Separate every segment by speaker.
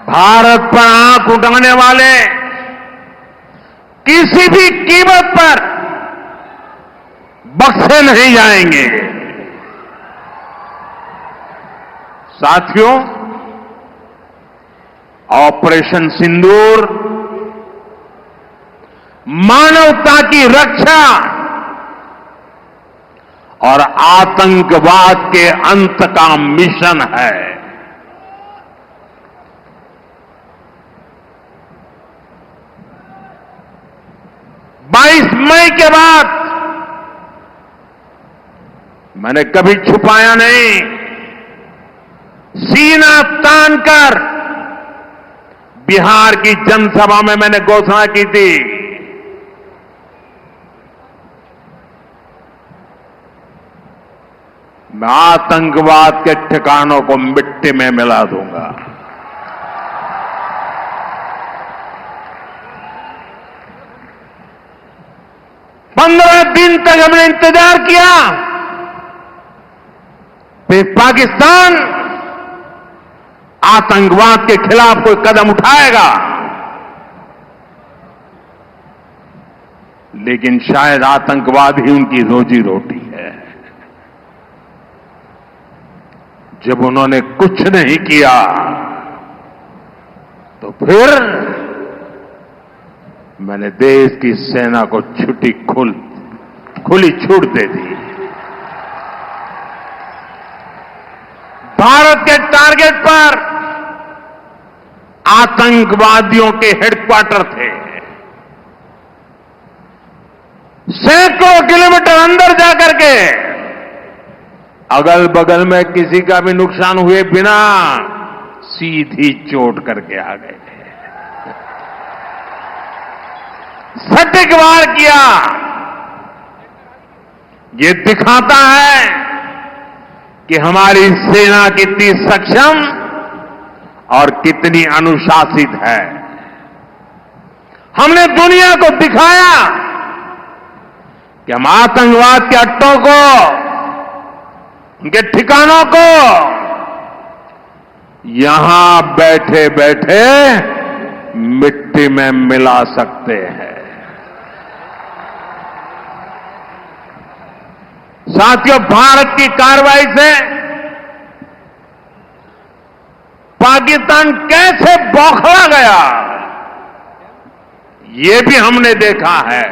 Speaker 1: भारत पर आंख उठाने वाले किसी भी कीमत पर बख्शे नहीं जाएंगे। साथियों, ऑपरेशन सिंदूर मानवता की रक्षा और आतंकवाद के अंत का मिशन है। 22 मई के बाद मैंने कभी छुपाया नहीं, सीना तानकर बिहार की जनसभा में मैंने घोषणा की थी, मैं आतंकवाद के ठिकानों को मिट्टी में मिला दूंगा। पंद्रह दिन तक हमने इंतजार किया, फिर पाकिस्तान आतंकवाद के खिलाफ कोई कदम उठाएगा, लेकिन शायद आतंकवाद ही उनकी रोजी रोटी है। जब उन्होंने कुछ नहीं किया तो फिर मैंने देश की सेना को खुली छूट दे दी। भारत के टारगेट पर आतंकवादियों के हेडक्वार्टर थे। सैकड़ों किलोमीटर अंदर जाकर के अगल बगल में किसी का भी नुकसान हुए बिना सीधी चोट करके आ गए थे। सटीक वार किया। ये दिखाता है कि हमारी सेना कितनी सक्षम और कितनी अनुशासित है। हमने दुनिया को दिखाया कि हम आतंकवाद के अड्डों को, उनके ठिकानों को यहां बैठे बैठे मिट्टी में मिला सकते हैं। साथियों, भारत की कार्रवाई से पाकिस्तान कैसे बौखला गया, ये भी हमने देखा है।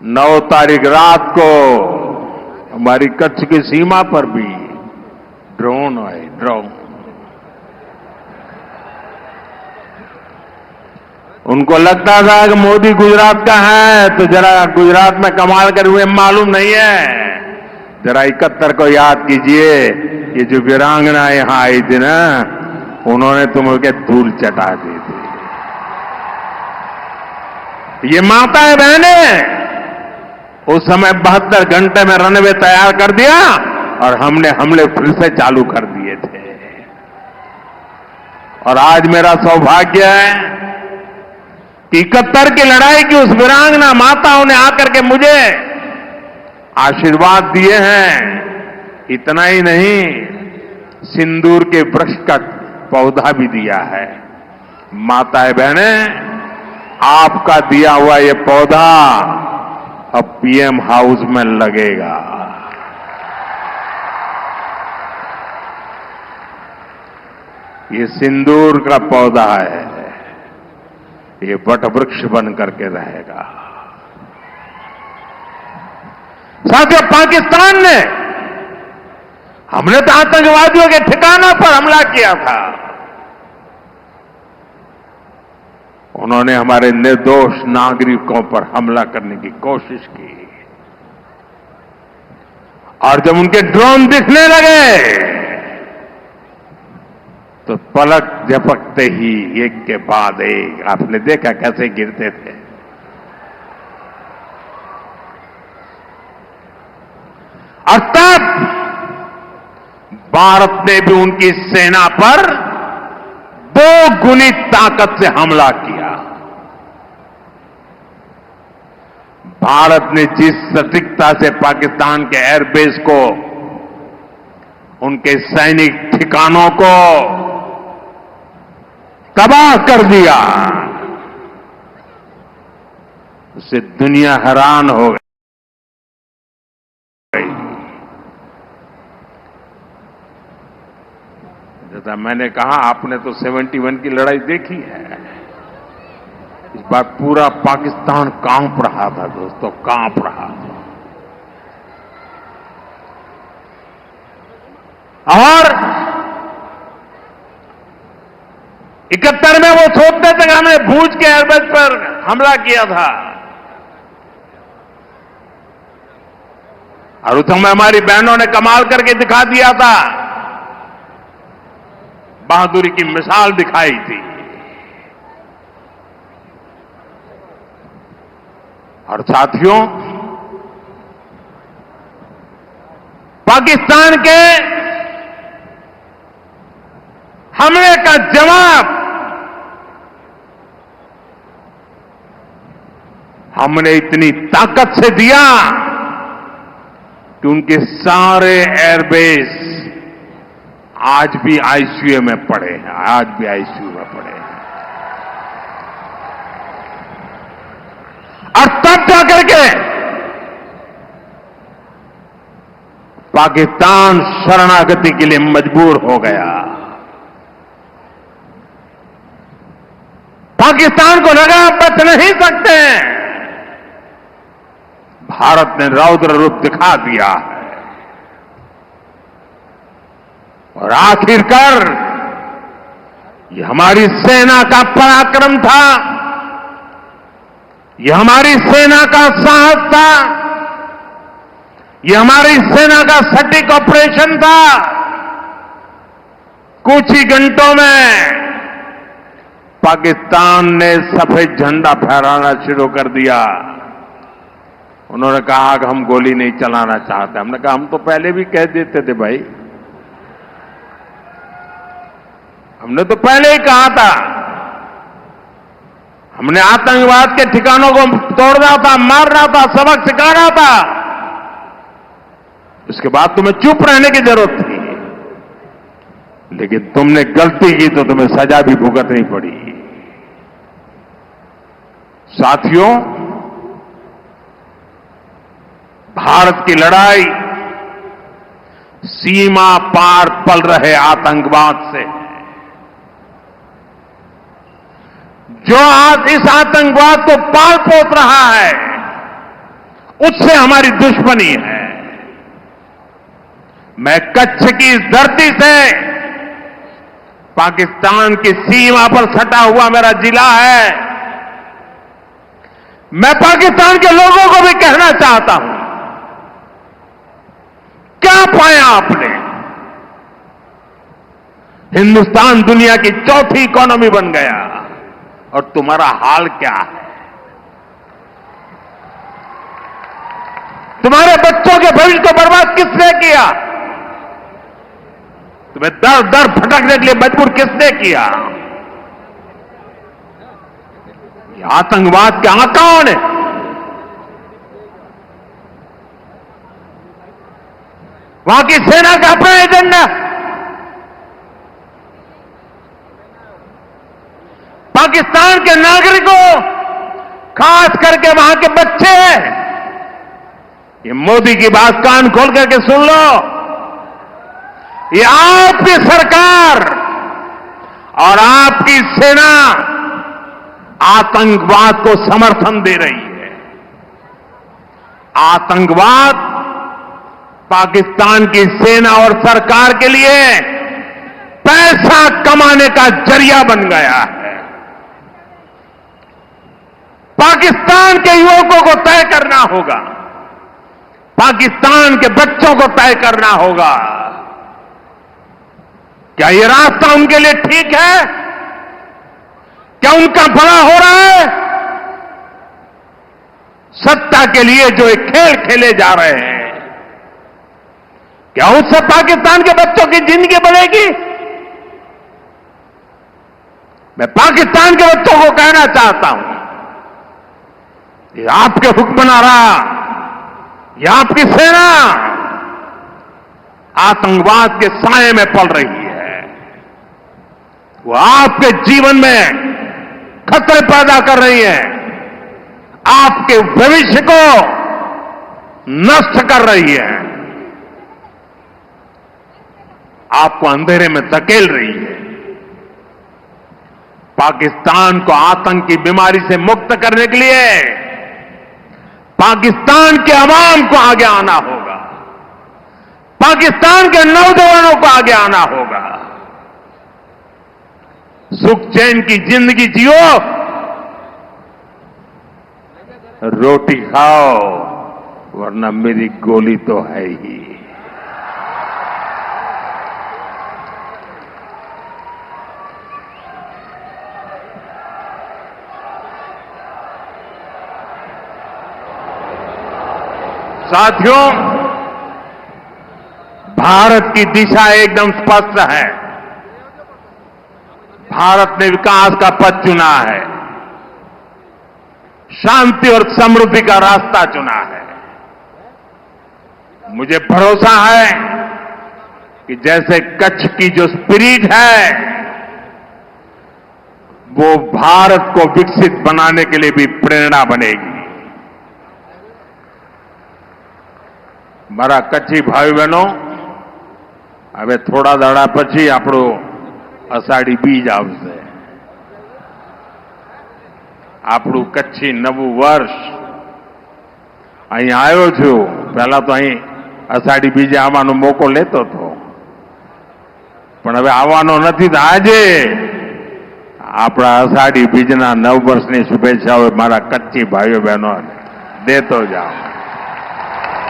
Speaker 1: नौ तारीख रात को हमारी कच्छ की सीमा पर भी ड्रोन आए, ड्रोन। उनको लगता था कि मोदी गुजरात का है तो जरा गुजरात में कमाल कर हुए मालूम नहीं है। जरा 71 को याद कीजिए, ये जो वीरांगना यहां आई थी ना, उन्होंने तुमके धूल चटा दी थी। ये माताएं बहनें उस समय 72 घंटे में रनवे तैयार कर दिया और हमने हमले फिर से चालू कर दिए थे। और आज मेरा सौभाग्य है कि 71 की लड़ाई की उस वीरांगना माताओं ने आकर के मुझे आशीर्वाद दिए हैं। इतना ही नहीं, सिंदूर के वृक्ष का पौधा भी दिया है। माताएं बहनें, आपका दिया हुआ ये पौधा अब पीएम हाउस में लगेगा। ये सिंदूर का पौधा है, ये वटवृक्ष बन करके रहेगा। साथियों, पाकिस्तान ने, हमने तो आतंकवादियों के ठिकानों पर हमला किया था, उन्होंने हमारे निर्दोष नागरिकों पर हमला करने की कोशिश की। और जब उनके ड्रोन दिखने लगे तो पलक झपकते ही एक के बाद एक, आपने देखा कैसे गिरते थे। और तब भारत ने भी उनकी सेना पर 2 गुनी ताकत से हमला किया। भारत ने जिस सटीकता से पाकिस्तान के एयरबेस को उनके सैनिक ठिकानों को तबाह कर दिया। उससे दुनिया हैरान हो गई। जैसा मैंने कहा, आपने तो 71 की लड़ाई देखी है। इस बार पूरा पाकिस्तान कांप रहा था दोस्तों, कांप रहा था। और 71 में वो सोचते थे कि हमने भूज के एयरबेस पर हमला किया था, और उस समय हमारी बहनों ने कमाल करके दिखा दिया था, बहादुरी की मिसाल दिखाई थी। और साथियों, पाकिस्तान के हमले का जवाब हमने इतनी ताकत से दिया कि उनके सारे एयरबेस आज भी आईसीयू में पड़े हैं, आज भी आईसीयू में पड़े हैं। और तब जाकर के पाकिस्तान शरणागति के लिए मजबूर हो गया। पाकिस्तान को लगा बच नहीं सकते। भारत ने रौद्र रूप दिखा दिया है, और आखिरकार ये हमारी सेना का पराक्रम था, ये हमारी सेना का साहस था, ये हमारी सेना का सटीक ऑपरेशन था। कुछ ही घंटों में पाकिस्तान ने सफेद झंडा फहराना शुरू कर दिया। उन्होंने कहा कि हम गोली नहीं चलाना चाहते। हमने कहा हम तो पहले भी कह देते थे भाई, हमने तो पहले ही कहा था। हमने आतंकवाद के ठिकानों को तोड़ना था, मारना था, सबक सिखाना था। उसके बाद तुम्हें चुप रहने की जरूरत थी, लेकिन तुमने गलती की तो तुम्हें सजा भी भुगतनी पड़ी। साथियों, भारत की लड़ाई सीमा पार पल रहे आतंकवाद से। जो आज इस आतंकवाद को पाल पोस रहा है, उससे हमारी दुश्मनी है। मैं कच्छ की इस धरती से, पाकिस्तान की सीमा पर सटा हुआ मेरा जिला है, मैं पाकिस्तान के लोगों को भी कहना चाहता हूं, क्या पाया आपने? हिंदुस्तान दुनिया की चौथी इकोनॉमी बन गया, और तुम्हारा हाल क्या है? तुम्हारे बच्चों के भविष्य को बर्बाद किसने किया? तुम्हें दर दर भटकने के लिए मजबूर किसने किया? ये आतंकवाद के आकाओं ने। वहां की सेना का अपना एजेंडा, पाकिस्तान के नागरिकों, खास करके वहां के बच्चे, ये मोदी की बात कान खोल करके सुन लो। ये आपकी सरकार और आपकी सेना आतंकवाद को समर्थन दे रही है। आतंकवाद पाकिस्तान की सेना और सरकार के लिए पैसा कमाने का जरिया बन गया है। पाकिस्तान के युवकों को तय करना होगा, पाकिस्तान के बच्चों को तय करना होगा, क्या ये रास्ता उनके लिए ठीक है? क्या उनका भला हो रहा है? सत्ता के लिए जो एक खेल खेले जा रहे हैं, क्या उससे पाकिस्तान के बच्चों की जिंदगी बनेगी? मैं पाकिस्तान के बच्चों को कहना चाहता हूं, ये आपके हुक्मनारा, ये आपकी सेना आतंकवाद के साए में पल रही है, वो आपके जीवन में खतरे पैदा कर रही है, आपके भविष्य को नष्ट कर रही है, आपको अंधेरे में धकेल रही है। पाकिस्तान को आतंक की बीमारी से मुक्त करने के लिए पाकिस्तान के अवाम को आगे आना होगा, पाकिस्तान के नौजवानों को आगे आना होगा। सुख चैन की जिंदगी जियो, रोटी खाओ, वरना मेरी गोली तो है ही। साथियों, भारत की दिशा एकदम स्पष्ट है। भारत ने विकास का पथ चुना है, शांति और समृद्धि का रास्ता चुना है। मुझे भरोसा है कि जैसे कच्छ की जो स्पिरिट है, वो भारत को विकसित बनाने के लिए भी प्रेरणा बनेगी। મારા કચ્છી ભાઈ બહેનો, હવે થોડા દાડા પછી આપણું અષાઢી બીજ આવશે, આપણું કચ્છી નવું વર્ષ। અહીં આવ્યો છું, પહેલા તો અહીં અષાઢી બીજે આવવાનો મોકો લેતો હતો, પણ હવે આવવાનો નથી। તો આજે આપણા અષાઢી બીજના નવ વર્ષની શુભેચ્છાઓ મારા કચ્છી ભાઈઓ બહેનો દેતો જાઓ।